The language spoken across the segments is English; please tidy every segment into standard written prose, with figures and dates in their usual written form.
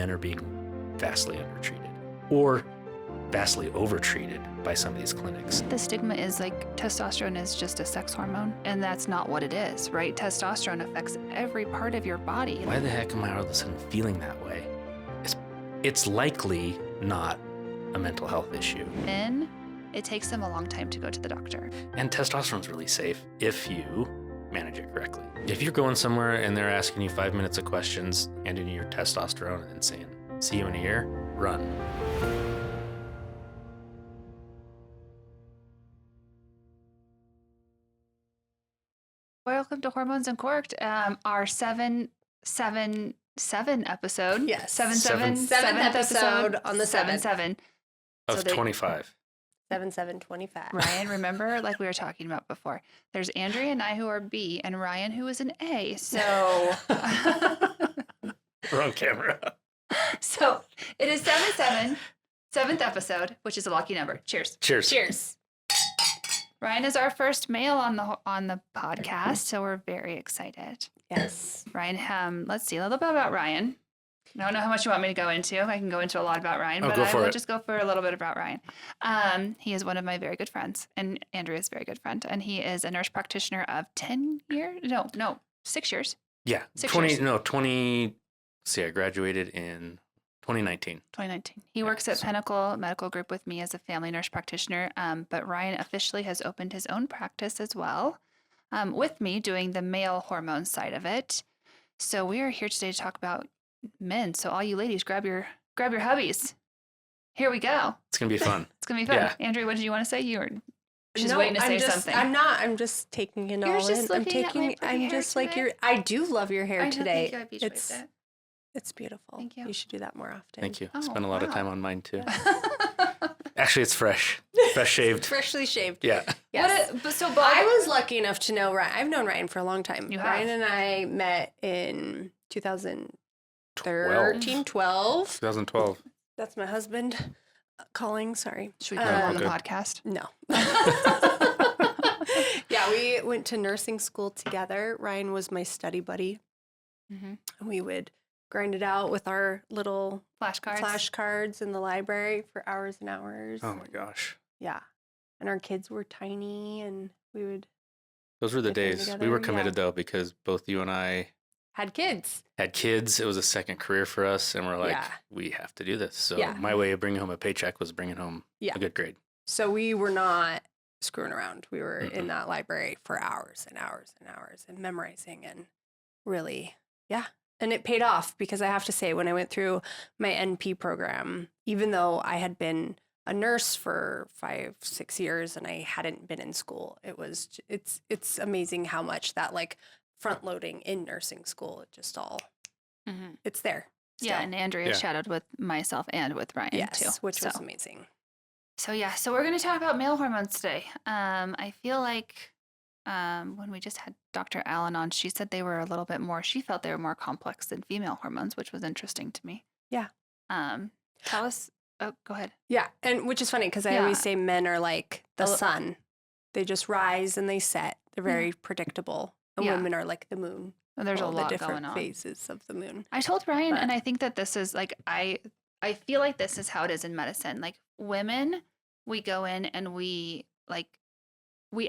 men are being vastly undertreated or vastly overtreated by some of these clinics. The stigma is like testosterone is just a sex hormone, and that's not what it is, right? Testosterone affects every part of your body. Why the heck am I all of a sudden feeling that way? It's likely not a mental health issue. Men, it takes them a long time to go to the doctor. And testosterone's really safe if you manage it correctly. If you're going somewhere and they're asking you 5 minutes of questions, handing you your testosterone and then saying, see you in a year, run. Welcome to Hormones Uncorked, our 777 episode. Yes. Seventh episode on the 7. Of 25. 7/7/25. Ryan, remember, like we were talking about before, there's Andrea and I who are B, and Ryan who is an A. So, We're on camera. so it is 7/7, 7th episode, which is a lucky number. Cheers. Cheers. Cheers. Ryan is our first male on the podcast, so we're very excited. Yes. Ryan, let's see a little bit about Ryan. I don't know how much you want me to go into. I can go into a lot about Ryan, but I will just go for a little bit about Ryan. He is one of my very good friends, and Andrea's very good friend, and he is a nurse practitioner of 10 years? No, 6 years. Yeah. 20. See, I graduated in 2019. 2019. He works at Pinnacle Medical Group with me as a family nurse practitioner, but Ryan officially has opened his own practice as well, with me doing the male hormone side of it. So we are here today to talk about men. So all you ladies, grab your hubbies. Here we go. It's gonna be fun. It's gonna be fun. Yeah. Andrea, what did you want to say? She's waiting to say something. I'm not. I'm just taking it all in. I'm just like your. I do love your hair today. Thank you. I beach waved it. It's beautiful. Thank you. You should do that more often. Thank you. Oh, Spent a lot of wow. time on mine too. Actually, it's fresh shaved. Freshly shaved. Yeah. Yes. Bob, I was lucky enough to know Ryan. I've known Ryan for a long time. You have. Ryan and I met in 2013, 12. 2012. That's my husband calling. Sorry. should we put him on the good. podcast? No. Yeah, we went to nursing school together. Ryan was my study buddy. Mm-hmm. And we would grind it out with our little Flashcards. in the library for hours and hours. Oh my gosh. Yeah. And our kids were tiny and we would Those were the get them days. together, We were committed though because both you and I had kids. had kids. It was a second career for us, and we're like, Yeah. we have to do this. So Yeah. my way of bringing home a paycheck was bringing home Yeah. a good grade. So we were not screwing around. We were in that library for hours and hours and hours and memorizing and really, yeah. And it paid off because I have to say, when I went through my NP program, even though I had been a nurse for 5-6 years and I hadn't been in school, it's amazing how much that like front loading in nursing school, it just all, it's there. Yeah, still. and Andrea shadowed with myself and with Ryan too. Which was amazing. So we're going to talk about male hormones today. I feel like when we just had Dr. Allen on, she said they were a little bit more, she felt they were more complex than female hormones, which was interesting to me. Yeah. Tell us, go ahead. Yeah, and which is funny because I always say men are like the sun. They just rise and they set. They're very predictable. And women are like the moon. And there's a lot the different going on. phases of the moon. I told Ryan, and I think that this is like, I feel like this is how it is in medicine. Like women, we go in and we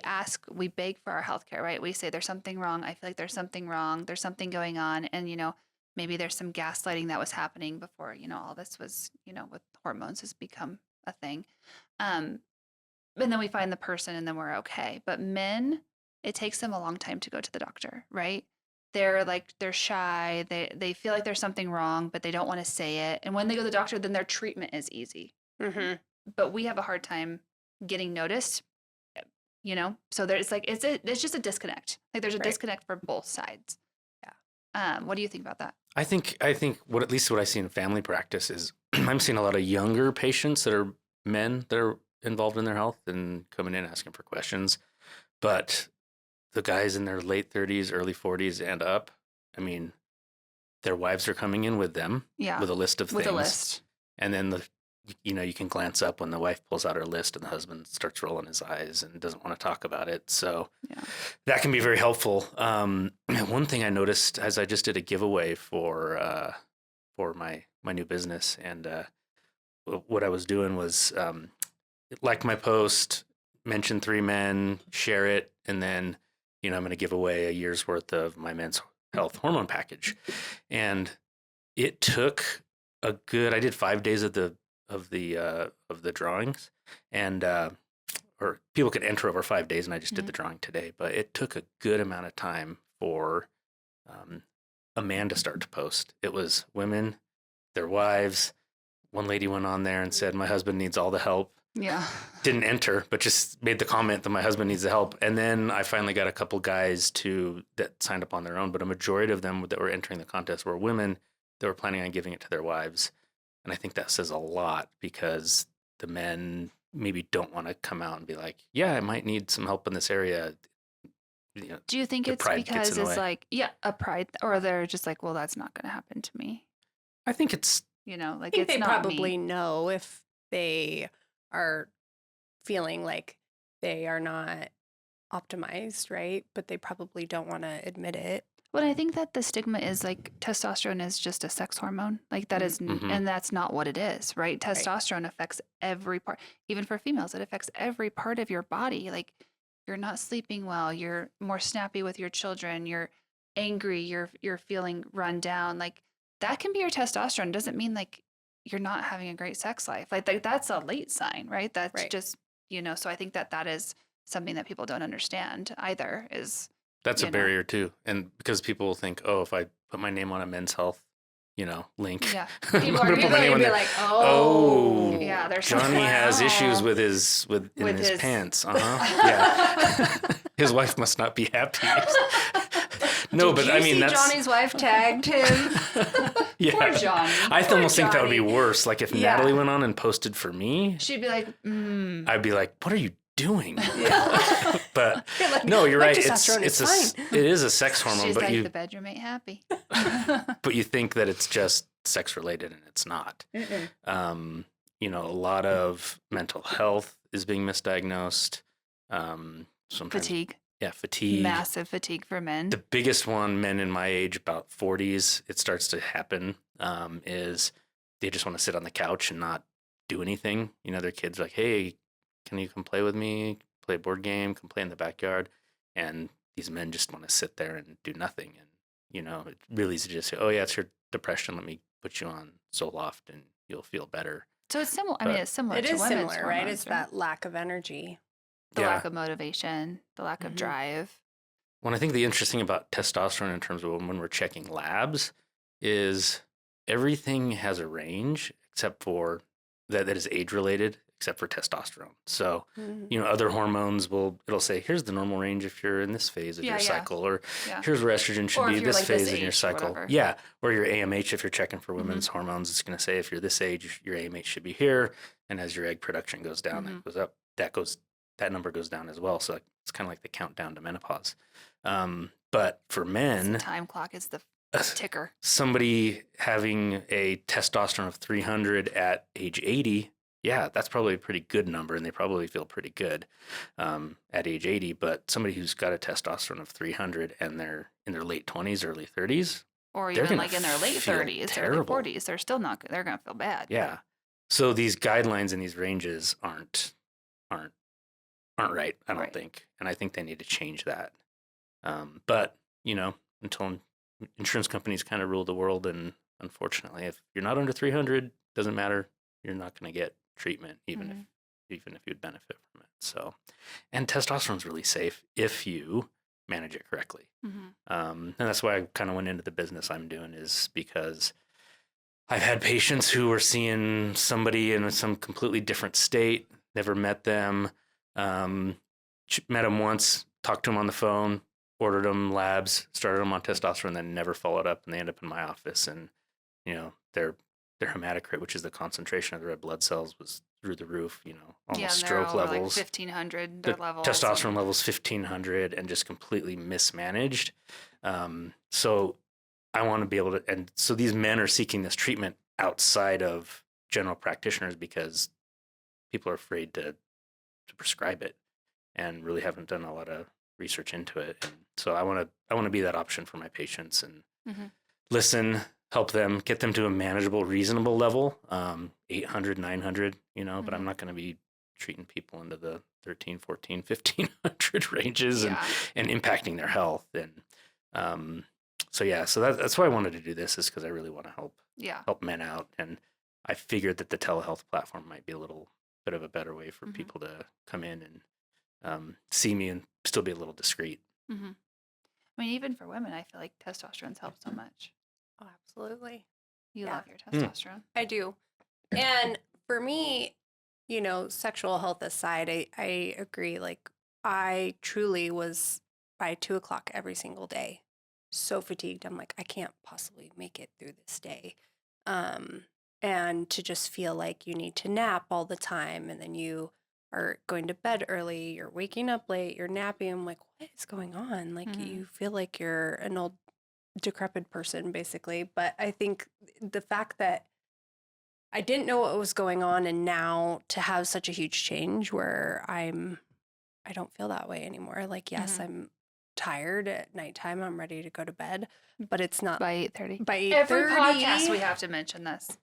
ask, we beg for our healthcare, right? We say there's something wrong. I feel like there's something wrong. There's something going on. And, maybe there's some gaslighting that was happening before, all this was, with hormones has become a thing. And then we find the person and then we're okay. But men, it takes them a long time to go to the doctor, right? They're shy. They feel like there's something wrong, but they don't want to say it. And when they go to the doctor, then their treatment is easy. Mm-hmm. But we have a hard time getting noticed, So there's it's just a disconnect. Like there's a disconnect for both sides. Yeah. What do you think about that? I think what I see in family practice is I'm seeing a lot of younger patients that are men that are involved in their health and coming in asking for questions. But the guys in their late 30s, early 40s and up, I mean, their wives are coming in with them with a list of things. With a list. And then you can glance up when the wife pulls out her list and the husband starts rolling his eyes and doesn't want to talk about it. So that can be very helpful. One thing I noticed as I just did a giveaway for my my new business, and what I was doing was like my post, mention 3 men, share it, and then I'm going to give away a year's worth of my men's health hormone package. And it took a good. I did 5 days of the drawings, and or people could enter over 5 days, and I just did the drawing today. But it took a good amount of time for a man to start to post. It was women, their wives. One lady went on there and said, "My husband needs all the help." Yeah. Didn't enter, but just made the comment that my husband needs the help. And then I finally got a couple guys that signed up on their own, but a majority of them that were entering the contest were women that were planning on giving it to their wives. And I think that says a lot, because the men maybe don't want to come out and be like, yeah, I might need some help in this area. Do you think it's because it's like, a pride, or they're just like, well, that's not going to happen to me? I think it's, I think it's they not probably me. know if they are feeling like they are not optimized, right? But they probably don't want to admit it. Well, I think that the stigma is like testosterone is just a sex hormone. Like that is, and that's not what it is, right? Testosterone affects every part, even for females, it affects every part of your body. Like you're not sleeping well, you're more snappy with your children, you're angry, you're feeling run down. Like that can be your testosterone. It doesn't mean like you're not having a great sex life. Like that's a late sign, right? That's just, so I think that is something that people don't understand either is. That's a barrier too. And because people think, oh, if I put my name on a men's health, link. Yeah. People are going to be like, oh. Yeah, there's Johnny has issues with his pants. Yeah. His wife must not be happy. No, but I mean, that's Johnny's wife tagged him. Yeah. Poor Johnny. I almost think that would be worse. Like if Natalie went on and posted for me, she'd be like, I'd be like, what are you doing? Yeah. But no, you're right. It is a sex hormone. She's but like, the bedroom ain't happy. But you think that it's just sex related, and it's not. A lot of mental health is being misdiagnosed. Fatigue. Yeah, fatigue. Massive fatigue for men. The biggest one, men in my age, about 40s, it starts to happen, is they just want to sit on the couch and not do anything. Their kids are like, hey, can you come play with me? Play a board game, come play in the backyard. And these men just want to sit there and do nothing. And, it really is just say, oh, yeah, it's your depression. Let me put you on Zoloft and you'll feel better. So it's similar. It's similar to women's hormones, right? It's that lack of energy. The lack of motivation, the lack of drive. Well, I think the interesting about testosterone in terms of when we're checking labs is everything has a range except for that is age related, except for testosterone. So, other hormones it'll say, here's the normal range if you're in this phase of your cycle, or here's where estrogen should be this phase in your cycle. Yeah. Or your AMH, if you're checking for women's hormones, it's going to say if you're this age, your AMH should be here. And as your egg production goes down, that goes up, that number goes down as well. So it's kind of like the countdown to menopause. But for men, the time clock is the ticker. Somebody having a testosterone of 300 at age 80, yeah, that's probably a pretty good number, and they probably feel pretty good at age 80. But somebody who's got a testosterone of 300 and they're in their late 20s, early 30s, or even like in their late 30s, early 40s, they're still not. They're going to feel bad. Yeah. So these guidelines and these ranges aren't right, I don't think. And I think they need to change that. But, until insurance companies kind of rule the world, and unfortunately, if you're not under 300, doesn't matter, you're not going to get treatment, even if you'd benefit from it. So, and testosterone's really safe if you manage it correctly. And that's why I kind of went into the business I'm doing, is because I've had patients who were seeing somebody in some completely different state, never met them, met them once, talked to them on the phone, ordered them labs, started them on testosterone, then never followed up, and they end up in my office. And their hematocrit, which is the concentration of the red blood cells, was through the roof. Almost stroke levels, like 1,500 the levels. Testosterone levels 1,500, and just completely mismanaged. So I want to be able to, and so these men are seeking this treatment outside of general practitioners because people are afraid to prescribe it and really haven't done a lot of research into it. And so I want to be that option for my patients and listen, help them, get them to a manageable, reasonable level, 800, 900, but I'm not going to be treating people into the 13, 14, 1500 ranges Yeah. and impacting their health. And so that's why I wanted to do this, is because I really want to help men out. And I figured that the telehealth platform might be a little bit of a better way for people to come in and see me and still be a little discreet. I mean, even for women, I feel like testosterone's helped so much. Oh, absolutely. You Yeah. love your testosterone. I do. And for me, sexual health aside, I agree. Like, I truly was by 2:00 every single day so fatigued. I'm like, I can't possibly make it through this day. And to just feel like you need to nap all the time, and then you are going to bed early, you're waking up late, you're napping. I'm like, what is going on? Like, you feel like you're an old decrepit person, basically. But I think the fact that I didn't know what was going on, and now to have such a huge change where I don't feel that way anymore. Like, yes, I'm tired at nighttime, I'm ready to go to bed, but it's not By 8:30. by 8:30. Every podcast we have to mention this.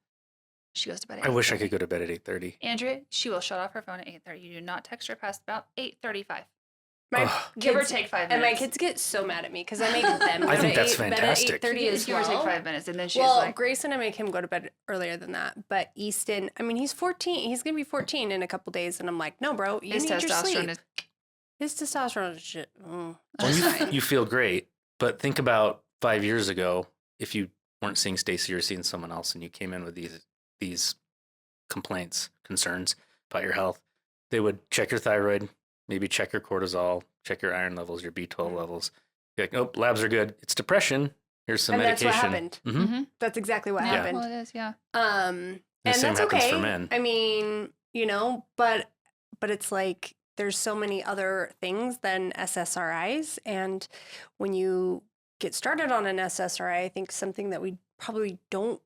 She goes to bed at 8:30. I wish I could go to bed at 8:30. Andrea, she will shut off her phone at 8:30. You do not text her past about 8:35. Give or take 5 minutes. And my kids get so mad at me because I make them go I think to that's bed at fantastic. 8:30 as Give or take well. 5 minutes, and then she's Well, like, Grayson, I make him go to bed earlier than that. But Easton, I mean, he's 14. He's going to be 14 in a couple days. And I'm like, no, bro, you his need your sleep. testosterone is. His testosterone is shit. Well, That's fine. you feel great, but think about 5 years ago, if you weren't seeing Stacy or seeing someone else, and you came in with these complaints, concerns about your health, they would check your thyroid, maybe check your cortisol, check your iron levels, your B12 levels. Be like, oh, labs are good. It's depression. Here's some And that's medication. what happened. Mm-hmm. That's exactly what Yeah, happened. well, it is, yeah. And The same that's happens okay. for men. I mean, but it's like there's so many other things than SSRIs. And when you get started on an SSRI, I think something that we probably don't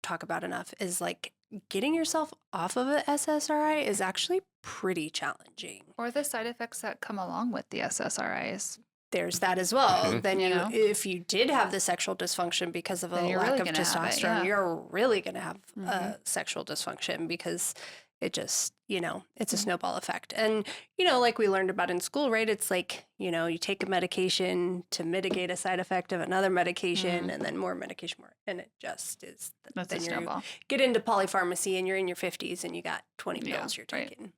talk about enough is like getting yourself off of an SSRI is actually pretty challenging. Or the side effects that come along with the SSRIs. There's that as well. Mhm. Then You know? if you did have the sexual dysfunction because of a Then you're lack really of gonna have it, testosterone, yeah. you're really going to have Mhm. sexual dysfunction because it just, it's a Mhm. snowball effect. And, like we learned about in school, right? It's like, you take a medication to mitigate a side effect of another medication and then more medication, and it just is. That's a then you snowball. get into polypharmacy and you're in your 50s and you got 20 Yeah, pills you're right. taking.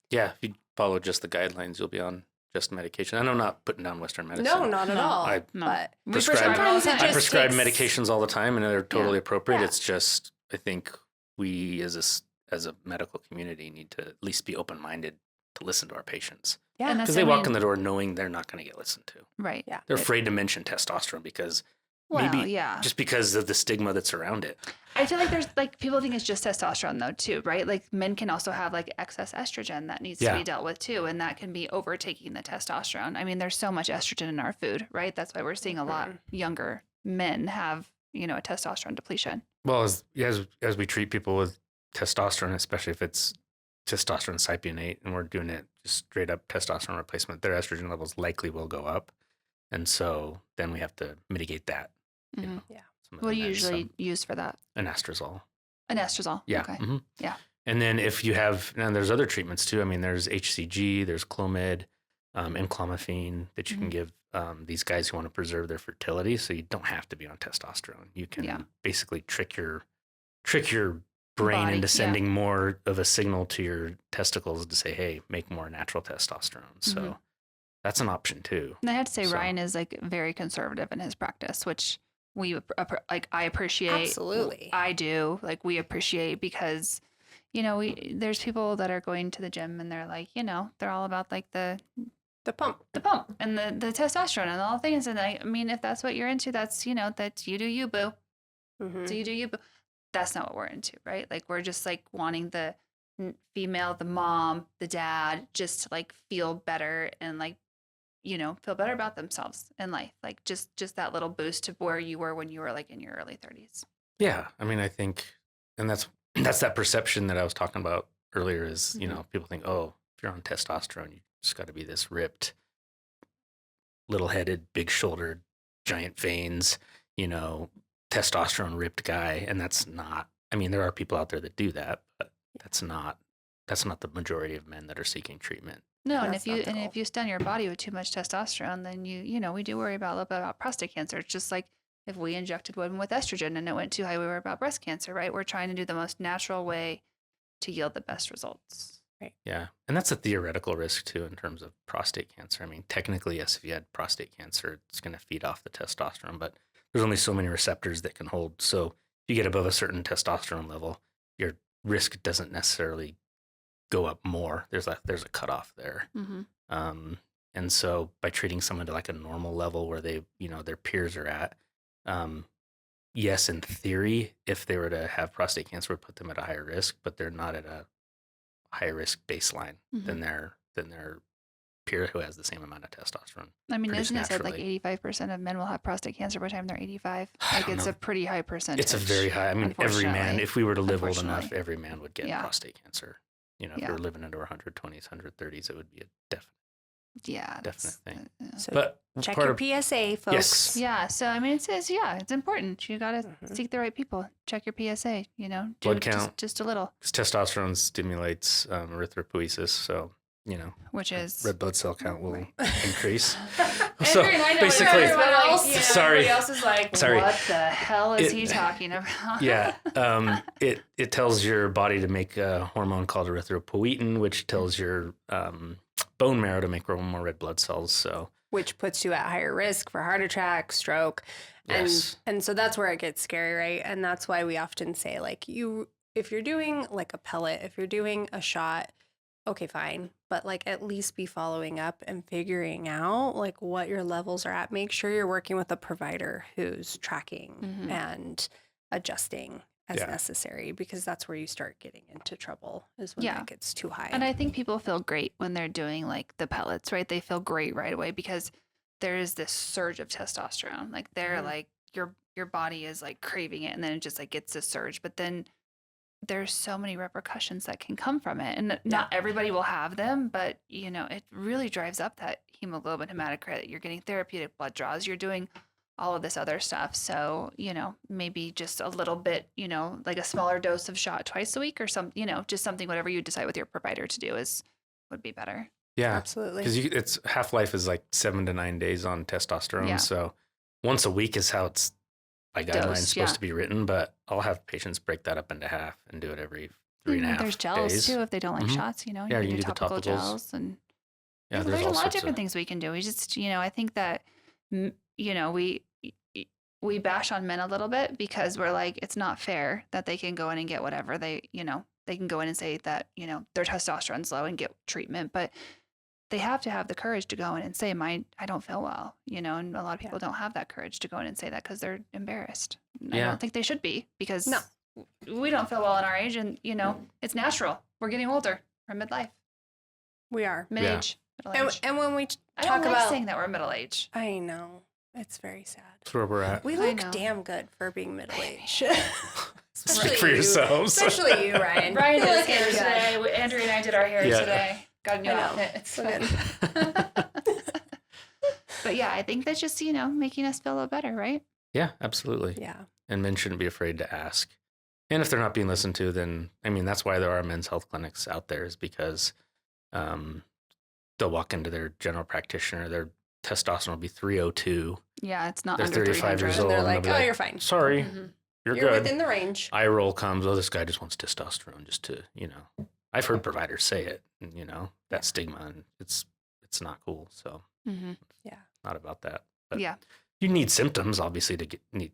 Yeah, if you follow just the guidelines, you'll be on just medication. And I'm not putting down Western medicine. No, not at No. all. No. But We prescribe- prescribe all the sometimes it time. I just prescribe takes- medications all the time, and they're totally appropriate. Yeah. It's just, I think we as a medical community need to at least be open-minded to listen to our patients. Yeah. And Because that's- they I walk in mean- the door knowing they're not going to get listened to. Right. Yeah. They're afraid to mention testosterone because Well, maybe yeah. just because of the stigma that's around it. I feel like there's like people think it's just testosterone though too, right? Like men can also have like excess estrogen that needs to Yeah. be dealt with too, and that can be overtaking the testosterone. I mean, there's so much estrogen in our food, right? That's why we're seeing a lot younger men have a testosterone depletion. Well, as we treat people with testosterone, especially if it's testosterone cypionate, and we're doing it just straight up testosterone replacement, their estrogen levels likely will go up, and so then we have to mitigate that. You know, Yeah. some of What the do you meds, usually some use for that? anastrozole. Anastrozole. Yeah. Okay. mhm. Yeah. And then if you have, and there's other treatments too. I mean, there's HCG, there's Clomid, and clomiphene that you can give these guys who want to preserve their fertility. So you don't have to be on testosterone. You can basically trick your brain Body, into yeah. sending more of a signal to your testicles to say, hey, make more natural testosterone. So that's an option too. And I have to say, So- Ryan is like very conservative in his practice, which I appreciate. Absolutely. I do. Like we appreciate because, there's people that are going to the gym and they're like, they're all about like the pump. pump and the testosterone and all things. And I mean, if that's what you're into, that's, that's you do you, boo. Mhm. So you do you, boo. That's not what we're into, right? Like we're just like wanting the female, the mom, the dad, just to like feel better and like, feel better about themselves in life. Like just that little boost to where you were when you were like in your early 30s. Yeah. I mean, I think, and that's that perception that I was talking about earlier is, people think, oh, if you're on testosterone, you just got to be this ripped, little headed, big shouldered, giant veins, testosterone ripped guy, and that's not. I mean, there are people out there that do that, but that's not the majority of men that are seeking treatment. No, and That's if not the goal. you stun your body with too much testosterone, then we do worry about a little bit about prostate cancer. It's just like if we injected women with estrogen and it went too high, we worry about breast cancer, right? We're trying to do the most natural way to yield the best results. Yeah, and that's a theoretical risk too in terms of prostate cancer. I mean, technically, yes, if you had prostate cancer, it's going to feed off the testosterone, but there's only so many receptors that can hold. So if you get above a certain testosterone level, your risk doesn't necessarily go up more. There's a cutoff there. Mm-hmm. And so by treating someone to like a normal level where they, their peers are at, yes, in theory, if they were to have prostate cancer, would put them at a higher risk, but they're not at a high risk baseline than their peer who has the same amount of testosterone. I mean, produced isn't it said like naturally. 85% of men will have prostate cancer by the time they're 85? Like don't it's know. a pretty high percentage. It's a very high. I mean, every man, unfortunately. if we were to live old enough, Unfortunately. every man would get Yeah. prostate cancer. If we Yeah. were living into our 120s, 130s, it would be a definite that's- thing. So But check part your of, PSA, folks. Yes. Yeah, so I mean, it's important. You got to Mhm. seek the right people. Check your PSA. Do Blood count. just a little, 'cause testosterone stimulates erythropoiesis, so which is red blood cell count will Right. increase. So basically, Everybody else is like, Sorry. what the hell is It- he talking about? yeah, it tells your body to make a hormone called erythropoietin, which tells your bone marrow to make more red blood cells. So Which puts you at higher risk for heart attack, stroke. yes, And so that's where it gets scary, right? And that's why we often say, like, if you're doing like a pellet, if you're doing a shot, okay, fine. But like at least be following up and figuring out like what your levels are at. Make sure you're working with a provider who's tracking Mhm. and adjusting as Yeah. necessary, because that's where you start getting into trouble, is when Yeah. that gets too high. And I think people feel great when they're doing like the pellets, right? They feel great right away because there is this surge of testosterone. Like they're Mhm. like your body is like craving it, and then it just like gets this surge. But then there's so many repercussions that can come from it, and not everybody will have them. But it really drives up that hemoglobin hematocrit. You're getting therapeutic blood draws. You're doing all of this other stuff. So, maybe just a little bit, like a smaller dose of shot twice a week or just something, whatever you decide with your provider to do would be better. yeah, Absolutely. because its half-life is like 7 to 9 days on testosterone. Yeah. So once a week is how it's by guidelines Dose, supposed yeah. to be written, but I'll have patients break that up into half and do it every 3.5 There's gels days. too if they don't like Mhm. shots. You Yeah, can you do can do the topical topicals. gels, and Yeah, there's a all lot of sorts different things we can do. We just, I think that, we bash on men a little bit because we're like, it's not fair that they can go in and get whatever they can go in and say that, their testosterone's low and get treatment, but they have to have the courage to go in and say, I don't feel well, and a lot of people don't have that courage to go in and say that because they're embarrassed. I Yeah. don't think they should be, because No. we don't feel well in our age, and, it's natural. We're getting older. We're midlife, We are. mid-age, middle age. And when we I talk don't like about, saying that we're middle age. I know, it's very sad. That's where we're at. We I look know. damn good for being middle aged. Speak for yourselves. Especially you, Ryan. Ryan You did look his hair good. today. Andrea and I did our hair Yeah. today. Got a new I know. outfit. It's So good. But yeah, I think that's just, making us feel a little better, right? Yeah, absolutely. Yeah. And men shouldn't be afraid to ask. And if they're not being listened to, then, I mean, that's why there are men's health clinics out there, is because they'll walk into their general practitioner, their testosterone will be 302. Yeah, it's not They're under 35 300. years And old. they're and they'll like, be oh, you're fine. Sorry, Mhm. you're You're good. within the range. Eye roll comes, oh, this guy just wants testosterone just to, I've heard providers say it, and, that stigma, and it's not cool. So Mhm. not about that. But Yeah. you need symptoms, obviously, to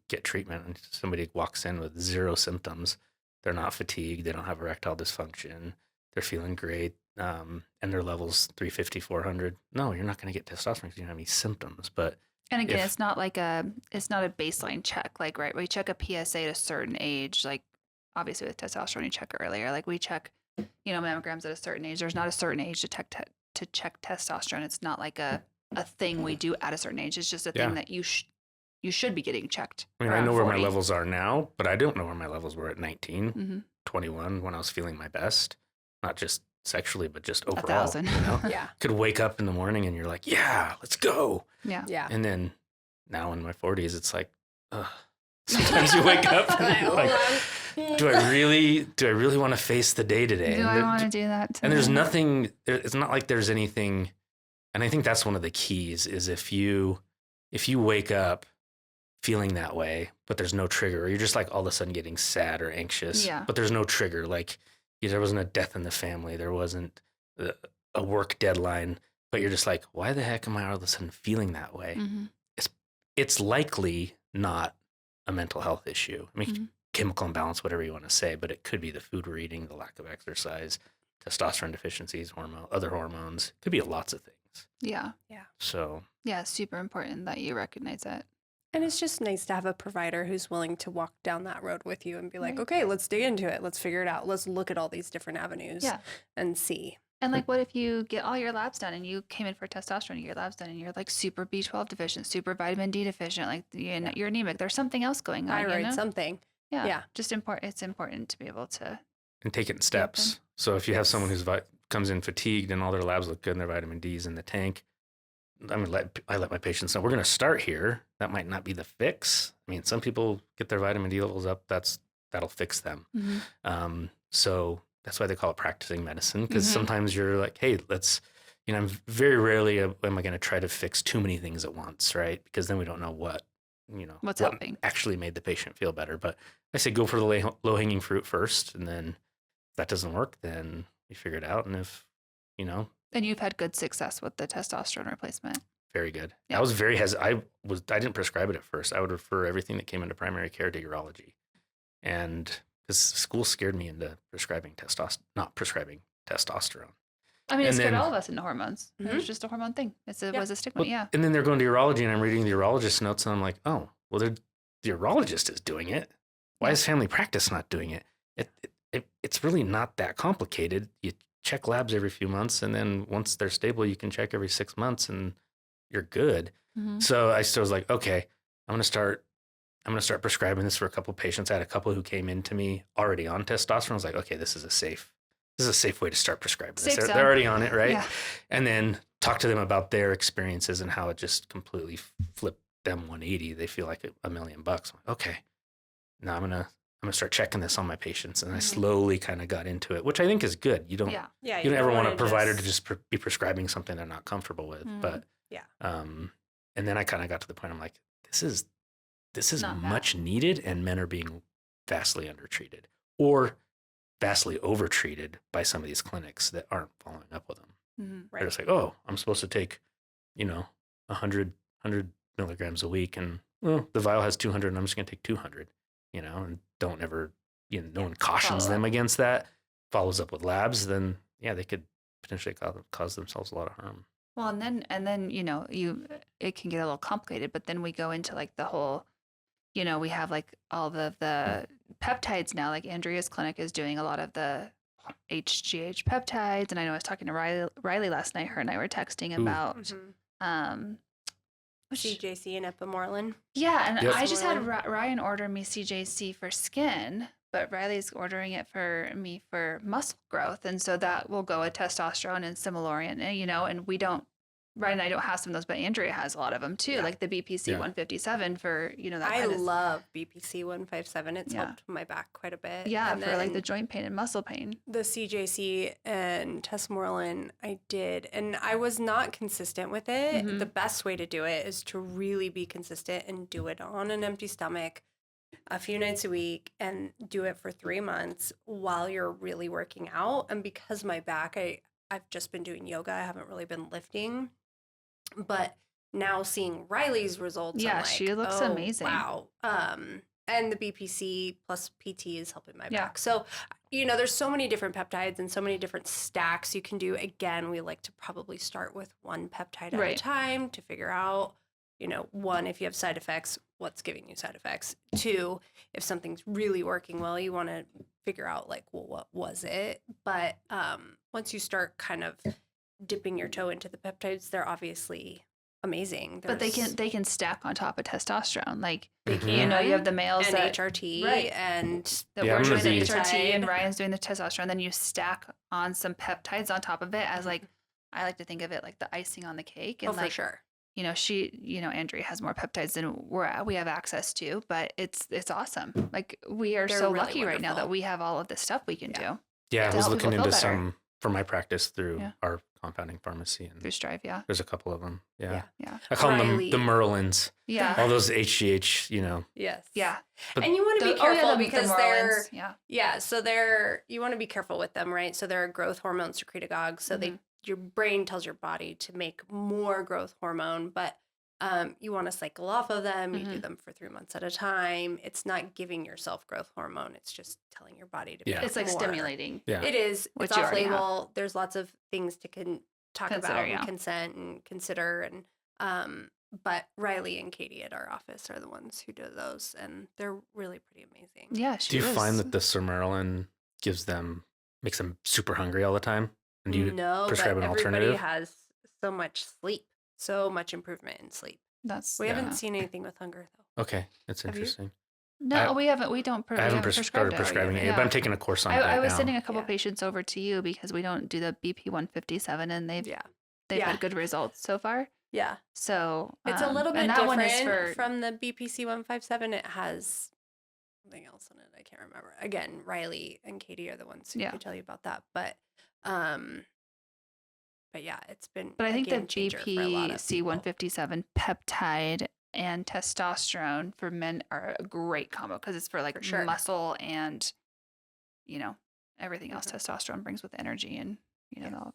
get treatment. And if somebody walks in with 0 symptoms, they're not fatigued, they don't have erectile dysfunction, they're feeling great, and their levels 350, 400. No, you're not going to get testosterone because you don't have any symptoms. But And again, if- it's not a baseline check. Like, right, we check a PSA at a certain age. Like, obviously with testosterone, you check earlier. Like, we check, mammograms at a certain age. There's not a certain age to check testosterone. It's not like a thing we do at a certain age. It's just a Yeah. thing that you should be getting checked. I mean, I around know where my 40. levels are now, but I don't know where my levels were at 19, Mhm. 21, when I was feeling my best, not just sexually, but just overall. 1,000. Yeah. Could wake up in the morning and you're like, yeah, let's go. Yeah. Yeah. And then now in my 40s, it's like, ugh, Sometimes you wake up and you're like, Hold do I really want to face the day today? Do I want to do that today? And there's nothing, it's not like there's anything. And I think that's one of the keys is if you wake up feeling that way, but there's no trigger, or you're just like all of a sudden getting sad or anxious, but there's no trigger. Like there wasn't a death in the family. There wasn't a work deadline, but you're just like, why the heck am I all of a sudden feeling that way? Mm-hmm. It's likely not a mental health issue. I mean, chemical imbalance, whatever you want to say, but it could be the food we're eating, the lack of exercise, testosterone deficiencies, other hormones. It could be lots of things. Yeah. So Yeah, it's super important that you recognize it. And it's just nice to have a provider who's willing to walk down that road with you and be like, Right. okay, let's dig into it. Let's figure it out. Let's look at all these different avenues Yeah. and see. And like, what if you get all your labs done and you came in for testosterone, you get your labs done and you're like super B12 deficient, super vitamin D deficient, like you're anemic. There's something else going on. Thyroid, something. Yeah. Just important. It's important to be able to. And take it in steps. So if you have someone who's comes in fatigued and all their labs look good and their vitamin D's in the tank, I let my patients know we're going to start here. That might not be the fix. I mean, some people get their vitamin D levels up. That'll fix them. Mm-hmm. So that's why they call it practicing medicine, because sometimes you're like, hey, I'm very rarely am I going to try to fix too many things at once, right? Because then we don't know what helping actually made the patient feel better. But I say go for the low-hanging fruit first, and then if that doesn't work, then we figure it out. And if, And you've had good success with the testosterone replacement. very good. Yeah. I was very I didn't prescribe it at first. I would refer everything that came into primary care to urology. And because school scared me into not prescribing testosterone. I mean, it And scared then- all of us into hormones. It was just a hormone thing. Was a stigma, Well, And then they're going to urology, and I'm reading the urologist notes, and I'm like, oh, well, the urologist is doing it. Why is family practice not doing it? It's really not that complicated. You check labs every few months, and then once they're stable, you can check every 6 months, and you're good. Mm-hmm. So I still was like, okay, I'm gonna start prescribing this for a couple of patients. I had a couple who came into me already on testosterone. I was like, okay, this is a safe way to start prescribing this. Safe zone. They're already on it, right? Yeah. And then talk to them about their experiences and how it just completely flipped them 180. They feel like $1 million. I'm like, okay, now I'm gonna start checking this on my patients. And I slowly kind of got into it, which I think is good. You don't Yeah. you don't ever want a provider to just be prescribing something they're not comfortable with. But and then I kind of got to the point. I'm like, this is Not bad. much needed, and men are being vastly undertreated or vastly overtreated by some of these clinics that aren't following up with them. Mm-hmm. Right. They're just like, oh, I'm supposed to take, 100 milligrams a week, and well, the vial has 200, and I'm just going to take 200, and don't ever, no one cautions Follow them up. against that, follows up with labs, then they could potentially cause themselves a lot of harm. Well, and then it can get a little complicated, but then we go into like the whole, we have like all the peptides now. Like Andrea's clinic is doing a lot of the HGH peptides, and I know I was talking to Riley last night. Her and I were texting about CJC and epimorelin. Yeah, and Yep. I just had Ryan order me CJC for skin, but Riley's ordering it for me for muscle growth, and so that will go with testosterone and Similorian, and we don't. Ryan and I don't have some of those, but Andrea has a lot of them too, like the BPC 157 for that. I kind of, love BPC 157. It's Yeah. helped my back quite a bit. yeah, And for like then the joint pain and muscle pain. the CJC and testosterone I did, and I was not consistent with it. Mhm. The best way to do it is to really be consistent and do it on an empty stomach a few nights a week and do it for 3 months while you're really working out. And because my back, I've just been doing yoga. I haven't really been lifting. But now seeing Riley's results, Yeah, I'm like, she looks oh, amazing. Wow. And the BPC plus PT is helping my Yeah. back. So, there's so many different peptides and so many different stacks you can do. Again, we like to probably start with one peptide at a Right. time to figure out, one, if you have side effects, what's giving you side effects. 2, if something's really working well, you want to figure out like, well, what was it? But once you start kind of dipping your toe into the peptides, they're obviously amazing. But they can stack on top of testosterone. Like They Mhm. can. you have the males and that HRT Right. and that Yeah, we're I'm doing gonna the be- HRT and Peptide. Ryan's doing the testosterone. Then you stack on some peptides on top of it as like I like to think of it like the icing on the cake. And for like sure. Andrea has more peptides than we have access to, but it's awesome. Like we are They're so really lucky right now that wonderful. we have all of this stuff we can do Yeah, I to was help looking people feel into better. some for my practice through Yeah. our compounding pharmacy, and through Strive. Yeah. there's a couple of them. Yeah. Yeah. I call them Riley. the Merlins. Yeah. All those HGH, Yes. Yeah. But- And you want to be The- careful the because Marlins. Yeah. so you want to be careful with them, right? So they're growth hormone secretagogues. So Mhm. your brain tells your body to make more growth hormone, but you want to cycle off of them. You do them for 3 months at a time. It's not giving yourself growth hormone. It's just telling your body to Yeah. make It's like more. stimulating. Yeah. It is. Which It's you off already have. label. There's lots of things to talk Consider, about yeah. and consent and consider. And but Riley and Katie at our office are the ones who do those, and they're really pretty amazing. Yeah. She Do you was. find that the Sermorelin makes them super hungry all the time? And do you No, prescribe but an everybody alternative? has so much sleep, so much improvement in sleep. That's We Yeah. haven't seen anything with hunger though. Okay, that's Have you? interesting. No, I- we haven't. We don't. I haven't started prescribed prescribing it, Yeah. but I'm taking a course on it I right was now. sending a couple Yeah. patients over to you because we don't do the BP 157, and they've Yeah, they've Yeah. had good results so far. yeah. So It's a little bit and that different one is for from the BPC 157. It has something else in it. I can't remember. Again, Riley and Katie are the ones who Yeah. could tell you about that. But yeah, it's been. But I a think the game changer for a lot of BPC people. 157 peptide and testosterone for men are a great combo because it's for like For sure. muscle and everything else Mhm. testosterone brings with energy and Yeah.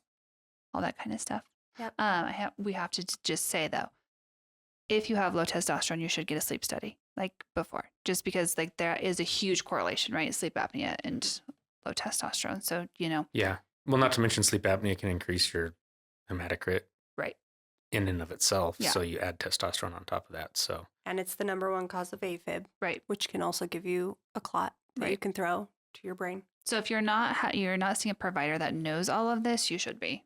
all that kind of stuff. Yep. We have to just say though, if you have low testosterone, you should get a sleep study like before, just because like there is a huge correlation, right? Sleep apnea and low testosterone. So Yeah. Well, not to mention sleep apnea can increase your hematocrit right. in and of itself. Yeah. So you add testosterone on top of that. So And it's the number one cause of AFib, Right. which can also give you a clot that you Right. can throw to your brain. So if you're not seeing a provider that knows all of this, you should be,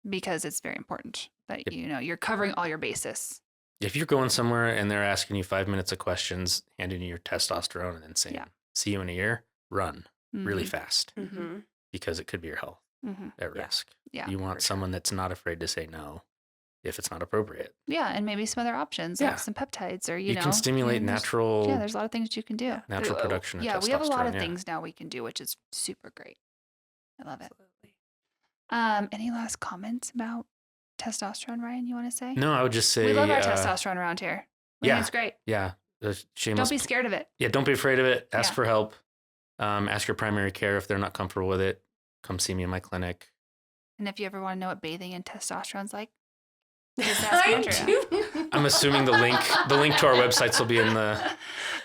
because it's very important that Yep. you're covering all your bases. if you're going somewhere and they're asking you 5 minutes of questions, handing you your testosterone and then saying, Yeah. see you in a year, run really Mhm. fast Mm-hmm. because it could be your health Mhm. at Yeah. risk. Yeah. You want for sure. someone that's not afraid to say no if it's not appropriate. Yeah, and maybe some other options Yeah. like some peptides or You can stimulate there's- natural. Yeah, there's a lot of things you can do. Natural production of Yeah, we have a lot of testosterone, yeah. things now we can do, which is super great. I love it. Absolutely. Any last comments about testosterone, Ryan? You want to say? No, I would just say we love our testosterone around here. We think yeah. it's great. Yeah, the shameless. Don't be scared of it. Yeah, don't be afraid of it. Ask Yeah. for help. Ask your primary care if they're not comfortable with it. Come see me in my clinic. And if you ever want to know what bathing in testosterone's like, just ask I Andrea. do. I'm assuming the link to our websites will be in the.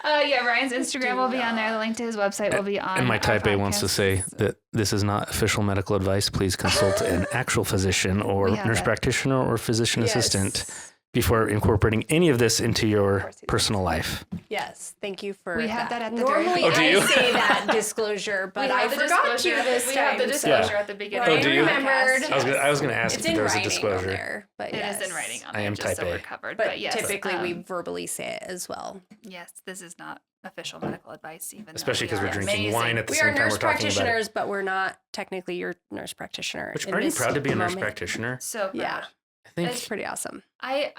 Yeah, Ryan's Instagram will be on there. The link to his website will be on. And my our type A wants to podcast. say that this is not official medical advice. Please consult an actual physician or We have nurse it. practitioner or physician assistant Yes. before incorporating any of this into your course he does. personal life. Yes, thank you for We have that at the very Normally Oh, do you? I say that disclosure, but I forgot to this we time. have the so disclosure Yeah. at the beginning. Oh, of do the you? podcast. Remembered. I was going to ask It's if in there was a writing on disclosure. there, but It yes. is in writing on I there, am just type so we're A. covered. But, But yes, typically we verbally say it as well. yes, this is not official medical advice, even though Especially we because we're are drinking amazing. wine at the We same are time we're nurse talking about it. practitioners, but we're not technically your nurse practitioner. Which, in are you this proud to be a nurse moment. practitioner? So proud. Yeah, I think it's pretty awesome. I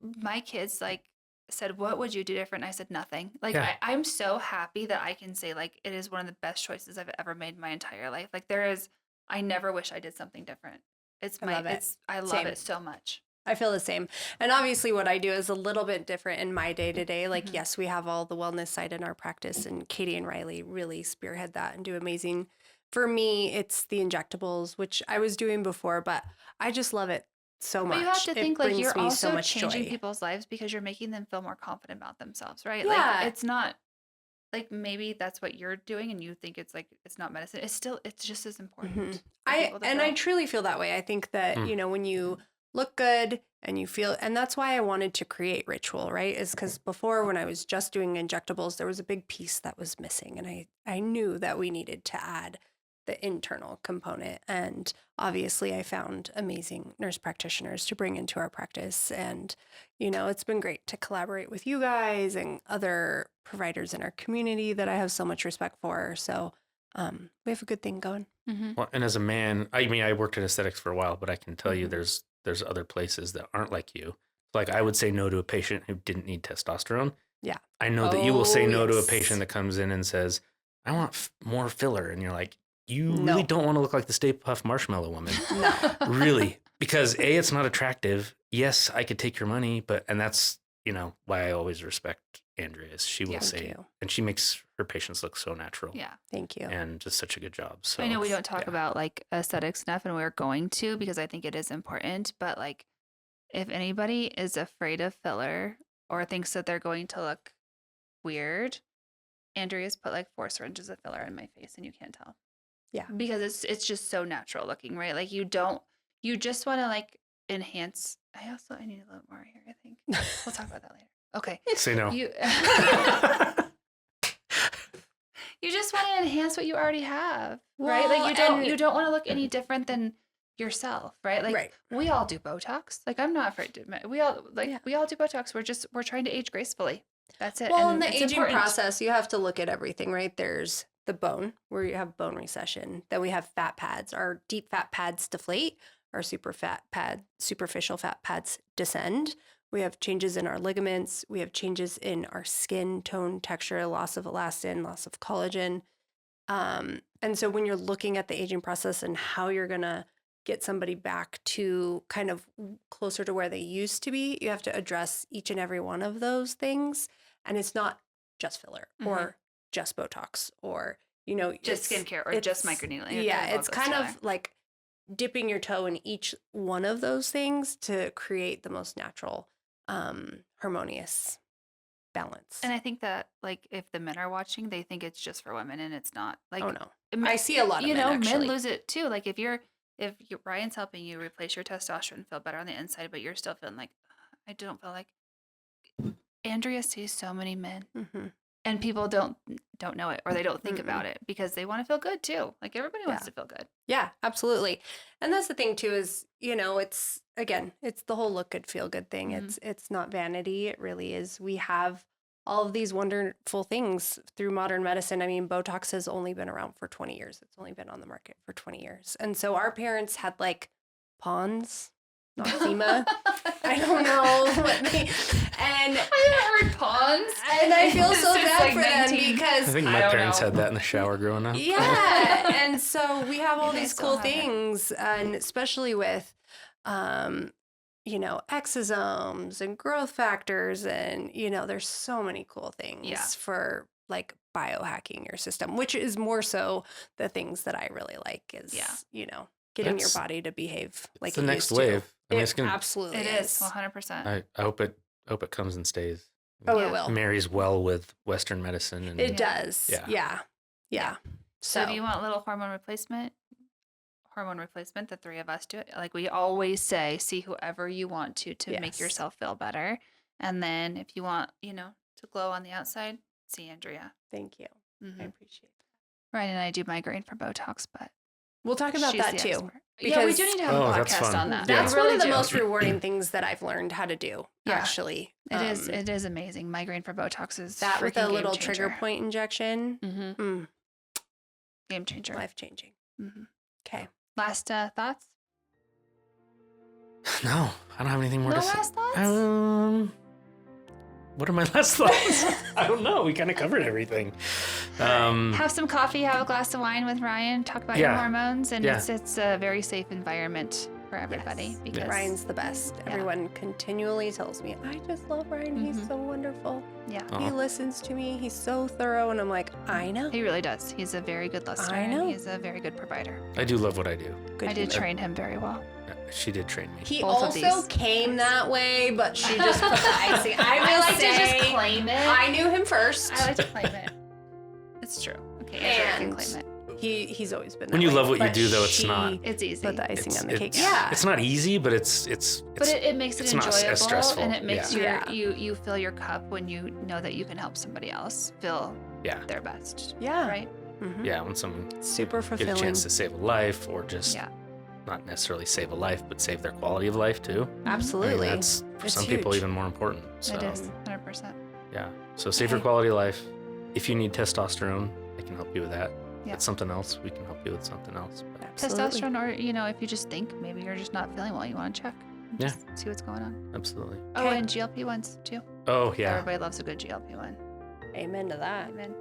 my kids like said, "What would you do different?" I said, "Nothing." Like Yeah. I'm so happy that I can say like it is one of the best choices I've ever made in my entire life. Like I never wish I did something different. I love it. I love Same. it so much. I feel the same. And obviously what I do is a little bit different in my day to day. Like, Mhm. yes, we have all the wellness side in our practice, and Katie and Riley really spearhead that and do amazing. For me, it's the injectables, which I was doing before, but I just love it so much. But you have to It think like brings you're me also so much changing joy. people's lives because you're making them feel more confident about themselves, right? Yeah. Like it's not like maybe that's what you're doing and you think it's like it's not medicine. It's just as important. Mhm. for I people to feel. truly feel that way. I think that, Mm. when you look good and you feel, and that's why I wanted to create Ritual, right? Is because before when I was just doing injectables, there was a big piece that was missing. And I knew that we needed to add the internal component. And obviously I found amazing nurse practitioners to bring into our practice. And, it's been great to collaborate with you guys and other providers in our community that I have so much respect for. So we have a good thing going. Mhm. Well, and as a man, I mean, I worked in aesthetics for a while, but I can tell you Mhm. there's other places that aren't like you. Like I would say no to a patient who didn't need testosterone. Yeah. I know that you will say no to a yes. patient that comes in and says, I want more filler. And you're like, you No. really don't want to look like the Stay Puft Marshmallow Woman. No. Really. Because A, it's not attractive. Yes, I could take your money, and that's, why I always respect Andrea is she will Thank say, you. and she makes her patients look so natural. Yeah. Thank you. And just such a good job. So I know we don't talk about like aesthetics enough, and we're going to because I think it is important. But like, if anybody is afraid of filler or thinks that they're going to look weird, Andrea's put like 4 syringes of filler in my face, and you can't tell. Yeah. Because it's just so natural looking, right? Like you just want to like enhance. I need a little more here. I think we'll talk about that later. Okay. Say no. You just want to enhance what you already have, right? Like you don't want to look any different than yourself, right? Like Right. we all do Botox. Like I'm not afraid to admit we all do Botox. We're trying to age gracefully. That's it. Well, and in the it's aging important. process, you have to look at everything, right? There's the bone where you have bone recession. Then we have fat pads. Our deep fat pads deflate. Our superficial fat pads descend. We have changes in our ligaments. We have changes in our skin tone, texture, loss of elastin, loss of collagen. And so when you're looking at the aging process and how you're going to get somebody back to kind of closer to where they used to be, you have to address each and every one of those things. And it's not just filler or just Botox or, just skincare or just microneedling. Yeah, it's kind of like dipping your toe in each one of those things to create the most natural, harmonious balance. And I think that like if the men are watching, they think it's just for women, and it's not. Like, oh no, I see a lot of men, men actually. lose it too. Like if Ryan's helping you replace your testosterone, feel better on the inside, but you're still feeling like I don't feel like. Andrea sees so many men, and people don't know it, or they don't think about it because they want to feel good too. Like everybody wants to feel good. Yeah, absolutely. And that's the thing too is, it's the whole look good, feel good thing. It's not vanity. It really is. We have all of these wonderful things through modern medicine. I mean, Botox has only been around for 20 years. It's only been on the market for 20 years. And so our parents had like Pons, Noxzema. I don't know what they, and I haven't heard Pons. And I feel so Since, bad like, for them 19. because I think my parents had that in the shower growing up. yeah. And so we have all They these still cool have it. things, and especially with, exosomes and growth factors, and, there's so many cool things for like biohacking your system, which is more so the things that I really like is, getting your body to behave like it's the it next used to. wave. I mean, it's gonna, absolutely It is 100%. I hope it comes and stays. Oh, Yeah. it will. Marries well with Western medicine. And It does. Yeah. Yeah. So if you want a little hormone replacement, the 3 of us do it. Like we always say, see whoever you want to make Yes. yourself feel better. And then if you want, to glow on the outside, see Andrea. Thank you. I appreciate that. Ryan and I do migraine for Botox, but We'll talk about she's that the too. expert. Yeah, we do need to have a that's podcast fun. on that. That's We really one of the do. most rewarding things that I've learned how to do, Yeah. actually. It is amazing. Migraine for Botox is That with freaking a little game trigger changer. point injection, Game changer. life changing. Mhm. Okay. Last thoughts? No, I don't have anything more No to say. last thoughts? What are my last thoughts? I don't know. We kind of covered everything. Have some coffee, have a glass of wine with Ryan, talk about your Yeah. hormones, and Yeah. it's a very safe environment for everybody. Yes. Because Ryan's the best. Everyone continually tells me, I just love Ryan. He's so wonderful. yeah, Aw. He listens to me. He's so thorough. And I'm like, I know. he really does. He's a very good listener. I know. And he's a very good provider. I do love what I do. Good I did humor. train him very well. She did train me. He Both of also these. came that way, but she just put the icing. I like to just claim it. I knew him first. I like to claim it. It's true. Okay, Andrea can And claim it. He's always been that When you way, love what you but do, though, it's she not. It's easy. Put the icing on the cake. It's, Yeah. It's not easy, but it's But it makes it it's not as enjoyable, stressful. and it makes Yeah. you fill your cup when you know that you can help somebody else feel Yeah. their best. Yeah. Right? Mhm. Yeah, when someone Super get a fulfilling. chance to save a life, or just Yeah. not necessarily save a life, but save their quality of life too. Absolutely. I mean, that's for It's some people huge. even more important. So It is 100%. yeah. So save your Okay. quality of life. If you need testosterone, I can help you with that. Yeah. If it's something else, we can help you with something else. But Absolutely. Testosterone, or if you just think maybe you're just not feeling well, you want to check. and Yeah. just see what's going on. Absolutely. Oh, Okay. and GLP-1s too. Oh, yeah. Everybody loves a good GLP-1. Amen to that. Amen.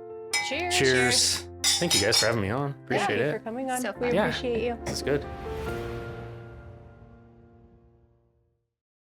Cheers. Cheers. Thank you guys for having me on. Appreciate Thank you it. for coming on. So We fun. Yeah. appreciate you. It's good.